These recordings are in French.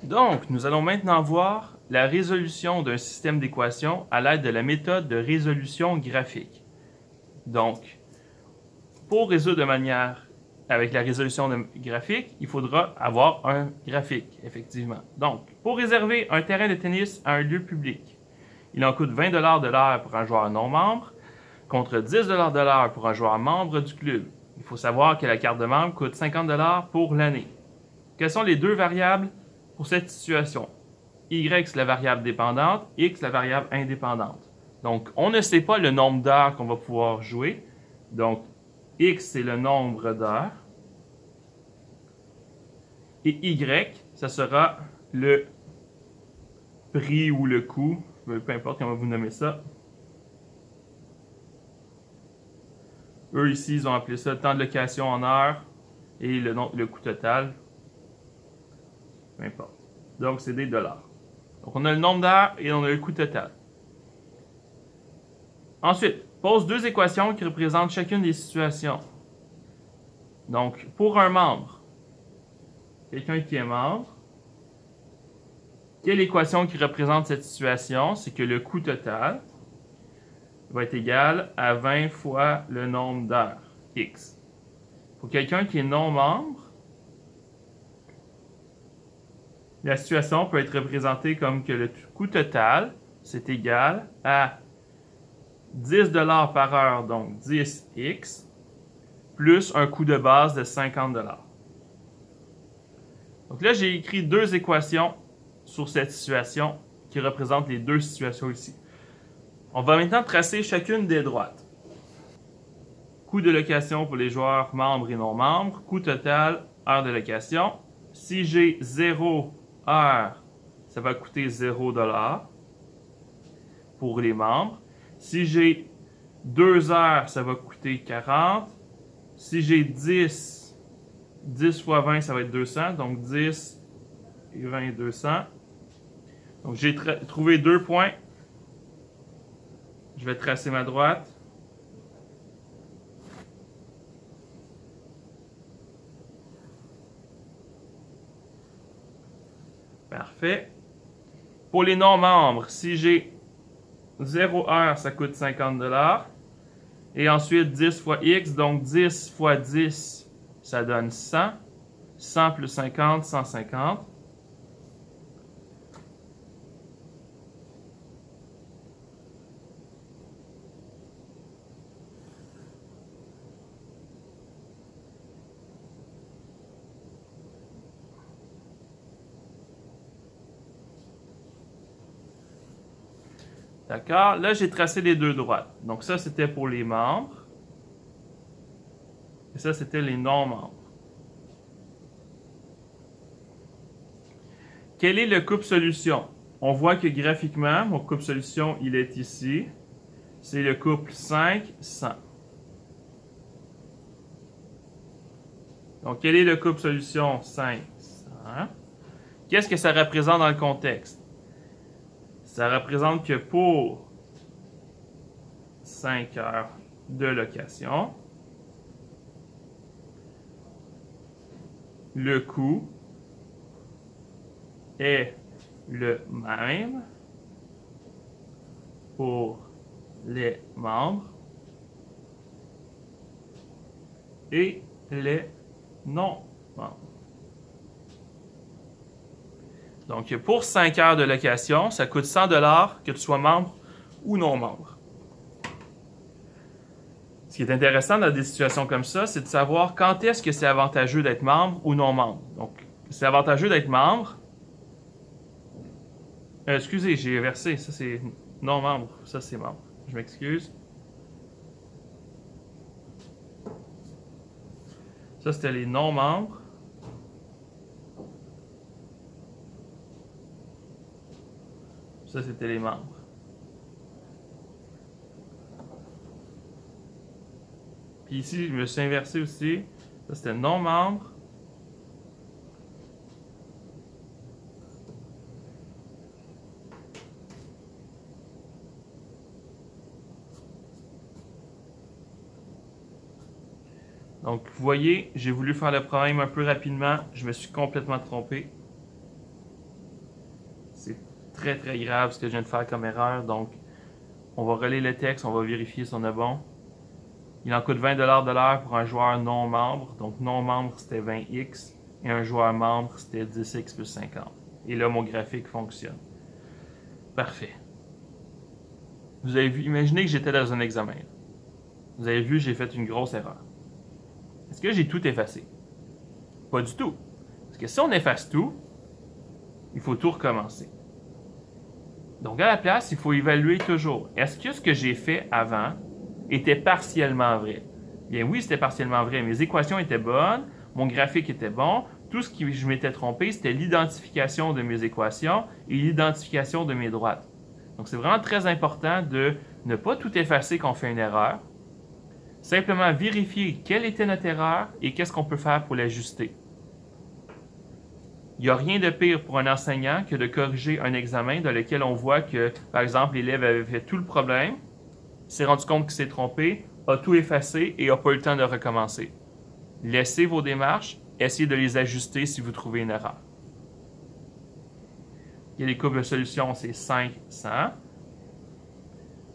Donc, nous allons maintenant voir la résolution d'un système d'équations à l'aide de la méthode de résolution graphique. Donc, pour résoudre de manière avec la résolution graphique, il faudra avoir un graphique, effectivement. Donc, pour réserver un terrain de tennis à un lieu public, il en coûte 20 $ de l'heure pour un joueur non membre, contre 10 $ de l'heure pour un joueur membre du club. Il faut savoir que la carte de membre coûte 50 $ pour l'année. Quelles sont les deux variables pour cette situation? Y, c'est la variable dépendante, X, la variable indépendante. Donc, on ne sait pas le nombre d'heures qu'on va pouvoir jouer. Donc, X, c'est le nombre d'heures. Et Y, ça sera le prix ou le coût, peu importe comment vous nommez ça. Eux, ici, ils ont appelé ça le temps de location en heures et le coût total. Peu importe. Donc, c'est des dollars. Donc, on a le nombre d'heures et on a le coût total. Ensuite, pose deux équations qui représentent chacune des situations. Donc, pour un membre, quelqu'un qui est membre, quelle équation qui représente cette situation? C'est que le coût total va être égal à 20 fois le nombre d'heures, X. Pour quelqu'un qui est non membre, la situation peut être représentée comme que le coût total, c'est égal à 10 $ par heure, donc 10X, plus un coût de base de 50 $. Donc là, j'ai écrit deux équations sur cette situation qui représentent les deux situations ici. On va maintenant tracer chacune des droites. Coût de location pour les joueurs membres et non membres, coût total, heure de location. Si j'ai 0 heure, ça va coûter 0 $ pour les membres. Si j'ai 2 heures, ça va coûter 40. Si j'ai 10 fois 20, ça va être 200. Donc 10 et 20, 200. Donc j'ai trouvé 2 points. Je vais tracer ma droite. Parfait. Pour les non-membres, si j'ai 0 heure, ça coûte 50 $. Et ensuite 10 fois X, donc 10 fois 10, ça donne 100. 100 plus 50, 150. D'accord? Là, j'ai tracé les deux droites. Donc ça, c'était pour les membres. Et ça, c'était les non-membres. Quel est le couple-solution? On voit que graphiquement, mon couple-solution, il est ici. C'est le couple 5, 100. Donc, quel est le couple-solution 5, 100? Qu'est-ce que ça représente dans le contexte? Ça représente que pour 5 heures de location, le coût est le même pour les membres et les non-membres. Donc, pour 5 heures de location, ça coûte 100 $ que tu sois membre ou non membre. Ce qui est intéressant dans des situations comme ça, c'est de savoir quand est-ce que c'est avantageux d'être membre ou non membre. Donc, c'est avantageux d'être membre. Excusez, j'ai inversé. Ça, c'est non membre. Ça, c'est membre. Je m'excuse. Ça, c'était les non membres. Ça, c'était les membres. Puis ici, je me suis inversé aussi. Ça, c'était non-membre. Donc, vous voyez, j'ai voulu faire le problème un peu rapidement. Je me suis complètement trompé. C'est très très grave ce que je viens de faire comme erreur. Donc, on va relayer le texte, on va vérifier si on est bon. Il en coûte 20$ de l'heure pour un joueur non membre. Donc, non membre, c'était 20x. Et un joueur membre, c'était 10x plus 50. Et là, mon graphique fonctionne. Parfait. Vous avez vu, imaginez que j'étais dans un examen. Vous avez vu, j'ai fait une grosse erreur. Est-ce que j'ai tout effacé? Pas du tout. Parce que si on efface tout, il faut tout recommencer. Donc, à la place, il faut évaluer toujours. Est-ce que ce que j'ai fait avant était partiellement vrai? Bien oui, c'était partiellement vrai. Mes équations étaient bonnes, mon graphique était bon. Tout ce que je m'étais trompé, c'était l'identification de mes équations et l'identification de mes droites. Donc, c'est vraiment très important de ne pas tout effacer quand on fait une erreur. Simplement vérifier quelle était notre erreur et qu'est-ce qu'on peut faire pour l'ajuster. Il n'y a rien de pire pour un enseignant que de corriger un examen dans lequel on voit que, par exemple, l'élève avait fait tout le problème, s'est rendu compte qu'il s'est trompé, a tout effacé et n'a pas eu le temps de recommencer. Laissez vos démarches, essayez de les ajuster si vous trouvez une erreur. Il y a les courbes de solution, c'est 500.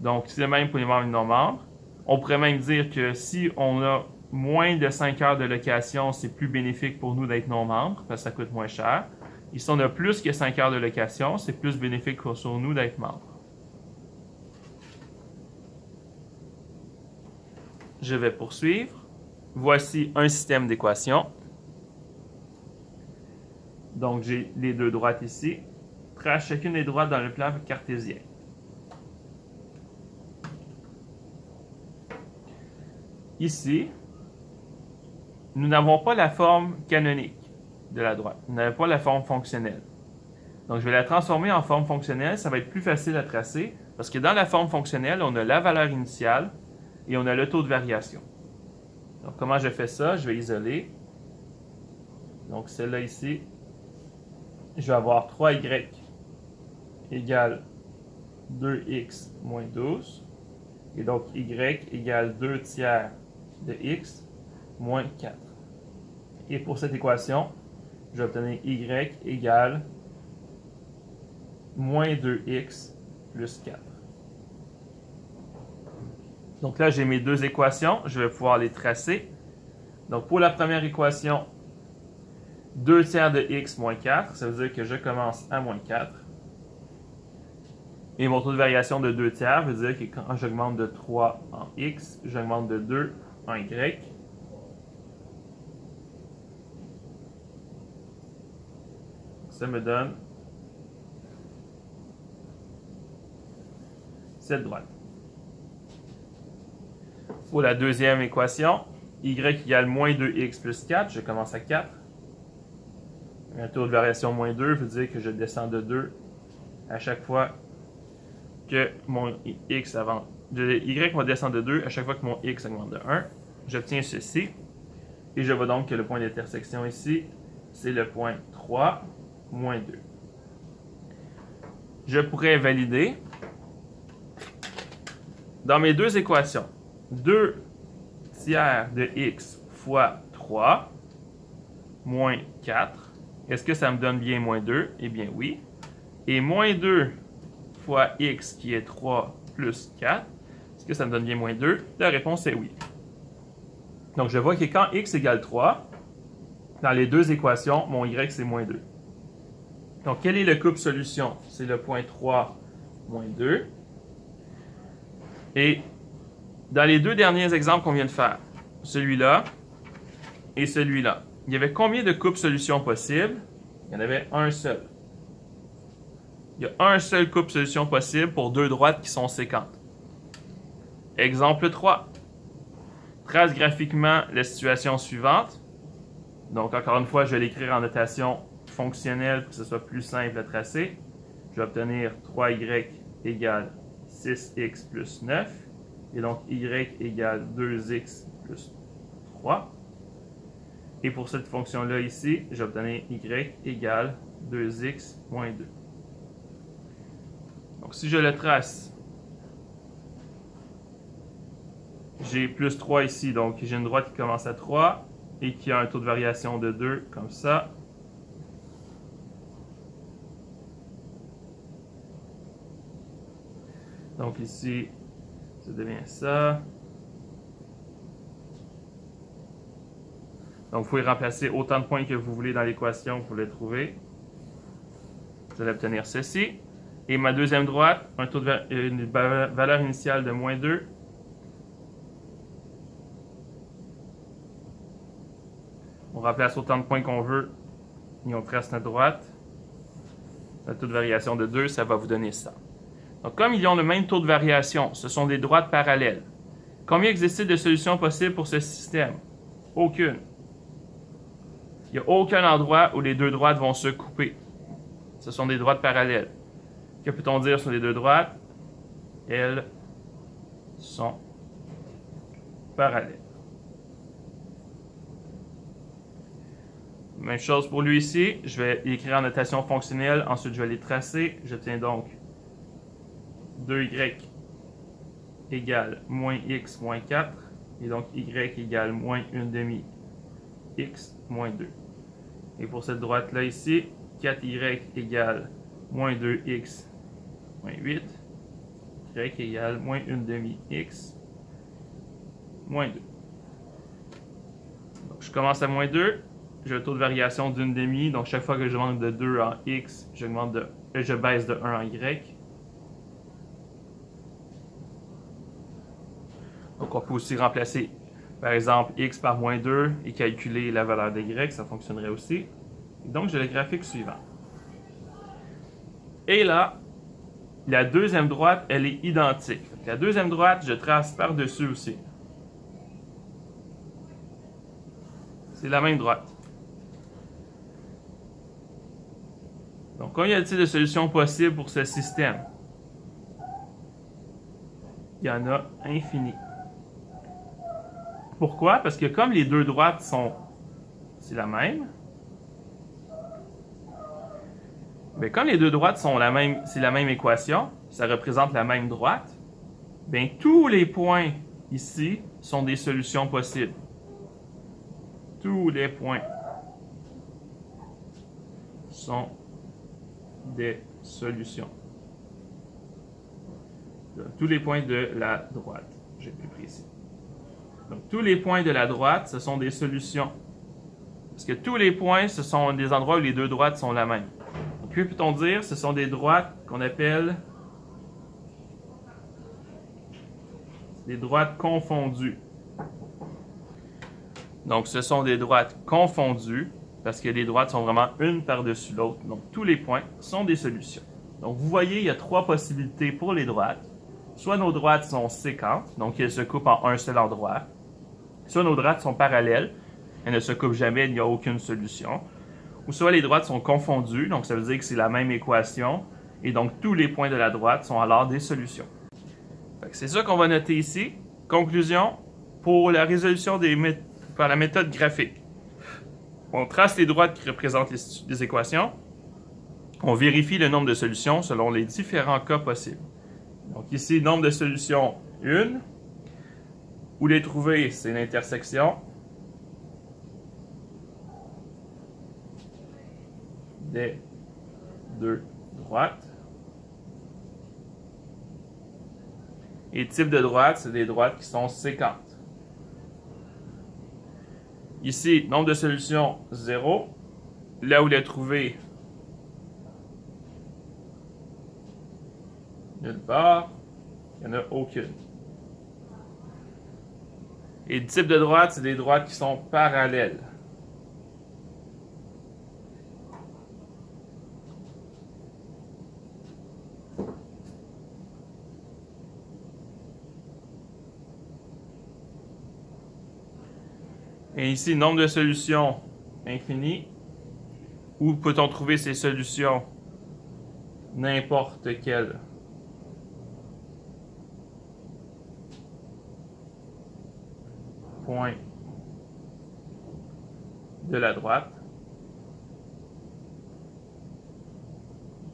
Donc, c'est le même pour les membres et non-membres. On pourrait même dire que si on a moins de 5 heures de location, c'est plus bénéfique pour nous d'être non-membre, parce que ça coûte moins cher. Et si on a plus que 5 heures de location, c'est plus bénéfique pour nous d'être membre. Je vais poursuivre. Voici un système d'équations. Donc, j'ai les deux droites ici. Trace chacune des droites dans le plan cartésien. Ici, nous n'avons pas la forme canonique de la droite. Nous n'avons pas la forme fonctionnelle. Donc, je vais la transformer en forme fonctionnelle. Ça va être plus facile à tracer parce que dans la forme fonctionnelle, on a la valeur initiale et on a le taux de variation. Donc, comment je fais ça? Je vais isoler. Donc, celle-là ici, je vais avoir 3y égale 2x moins 12. Et donc, y égale 2 tiers de x moins 4. Et pour cette équation, je vais obtenir y égale moins 2x plus 4. Donc là, j'ai mes deux équations. Je vais pouvoir les tracer. Donc, pour la première équation, 2 tiers de x moins 4, ça veut dire que je commence à moins 4. Et mon taux de variation de 2 tiers veut dire que quand j'augmente de 3 en x, j'augmente de 2 en y. Ça me donne cette droite. Pour la deuxième équation, y égale moins 2x plus 4, je commence à 4. Un taux de variation moins 2 veut dire que je descends de 2 à chaque fois que mon x avance. Y va descendre de 2 à chaque fois que mon x augmente de 1. J'obtiens ceci. Et je vois donc que le point d'intersection ici, c'est le point 3, moins 2. Je pourrais valider dans mes deux équations. 2 tiers de x fois 3 moins 4. Est-ce que ça me donne bien moins 2? Eh bien oui. Et moins 2 fois x qui est 3 plus 4. Est-ce que ça me donne bien moins 2? La réponse est oui. Donc je vois que quand x égale 3, dans les deux équations, mon y c'est moins 2. Donc quel est le couple solution? C'est le point 3 moins 2. Et dans les deux derniers exemples qu'on vient de faire, celui-là et celui-là, il y avait combien de couples solutions possibles? Il y en avait un seul. Il y a un seul couple solution possible pour deux droites qui sont séquentes. Exemple 3. Trace graphiquement la situation suivante. Donc, encore une fois, je vais l'écrire en notation fonctionnelle pour que ce soit plus simple à tracer. Je vais obtenir 3y égale 6x plus 9. Et donc, y égale 2x plus 3. Et pour cette fonction-là ici, je vais obtenir y égale 2x moins 2. Donc, si je le trace, j'ai plus 3 ici. Donc, j'ai une droite qui commence à 3 et qui a un taux de variation de 2, comme ça. Donc ici, ça devient ça. Donc vous pouvez remplacer autant de points que vous voulez dans l'équation pour le trouver. Vous allez obtenir ceci. Et ma deuxième droite, une valeur initiale de moins 2. On remplace autant de points qu'on veut et on trace notre droite. La taux de variation de 2, ça va vous donner ça. Donc, comme ils ont le même taux de variation, ce sont des droites parallèles. Combien existe-t-il de solutions possibles pour ce système? Aucune. Il n'y a aucun endroit où les deux droites vont se couper. Ce sont des droites parallèles. Que peut-on dire sur les deux droites? Elles sont parallèles. Même chose pour lui ici. Je vais écrire en notation fonctionnelle. Ensuite, je vais les tracer. J'obtiens donc 2y égale moins x moins 4. Et donc, y égale moins 1 demi x moins 2. Et pour cette droite-là ici, 4y égale moins 2x moins 8. Y égale moins 1 demi x moins 2. Donc, je commence à moins 2. J'ai un taux de variation d'une demi. Donc, chaque fois que je monte de 2 en x, je baisse de 1 en y. Donc, on peut aussi remplacer, par exemple, x par moins 2 et calculer la valeur de y. Ça fonctionnerait aussi. Et donc, j'ai le graphique suivant. Et là, la deuxième droite, elle est identique. Donc, la deuxième droite, je trace par-dessus aussi. C'est la même droite. Donc, combien y a-t-il de solutions possibles pour ce système? Il y en a infini. Pourquoi? Parce que comme les deux droites c'est la même, bien, comme les deux droites sont c'est la même équation, ça représente la même droite, bien, tous les points ici sont des solutions possibles. Tous les points sont des solutions. Donc, tous les points de la droite, j'ai plus précis. Donc, tous les points de la droite, ce sont des solutions. Parce que tous les points, ce sont des endroits où les deux droites sont la même. Donc, que peut-on dire? Ce sont des droites qu'on appelle des droites confondues. Donc, ce sont des droites confondues parce que les droites sont vraiment une par-dessus l'autre. Donc, tous les points sont des solutions. Donc, vous voyez, il y a trois possibilités pour les droites. Soit nos droites sont séquentes, donc elles se coupent en un seul endroit. Soit nos droites sont parallèles, elles ne se coupent jamais, il n'y a aucune solution. Ou soit les droites sont confondues, donc ça veut dire que c'est la même équation, et donc tous les points de la droite sont alors des solutions. C'est ça qu'on va noter ici. Conclusion, pour la résolution par la méthode graphique. On trace les droites qui représentent les équations. On vérifie le nombre de solutions selon les différents cas possibles. Donc ici, nombre de solutions 1. Où les trouver, c'est l'intersection des deux droites. Et type de droite, c'est des droites qui sont séquentes. Ici, nombre de solutions 0. Là où les trouver, nulle part, il n'y en a aucune. Et le type de droite, c'est des droites qui sont parallèles. Et ici, nombre de solutions infini. Où peut-on trouver ces solutions? N'importe quelle. Point de la droite.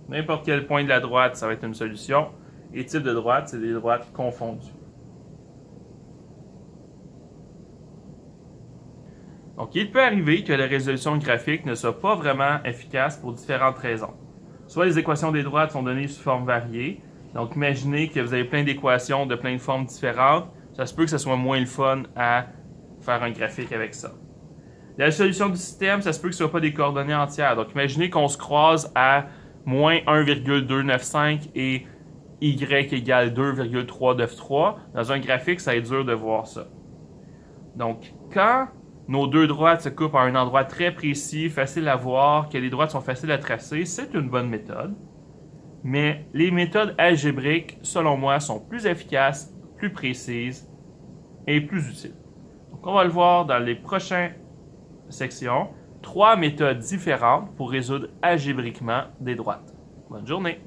N'importe quel point de la droite, ça va être une solution. Et type de droite, c'est des droites confondues. Donc, il peut arriver que la résolution graphique ne soit pas vraiment efficace pour différentes raisons. Soit les équations des droites sont données sous forme variée, Donc, imaginez que vous avez plein d'équations de plein de formes différentes. Ça se peut que ce soit moins le fun à faire un graphique avec ça. La solution du système, ça se peut que ce ne soit pas des coordonnées entières. Donc, imaginez qu'on se croise à moins 1,295 et y égale 2,393. Dans un graphique, ça va être dur de voir ça. Donc, quand nos deux droites se coupent à un endroit très précis, facile à voir, que les droites sont faciles à tracer, c'est une bonne méthode. Mais les méthodes algébriques, selon moi, sont plus efficaces, plus précises et plus utiles. Donc, on va le voir dans les prochaines sections. 3 méthodes différentes pour résoudre algébriquement des droites. Bonne journée!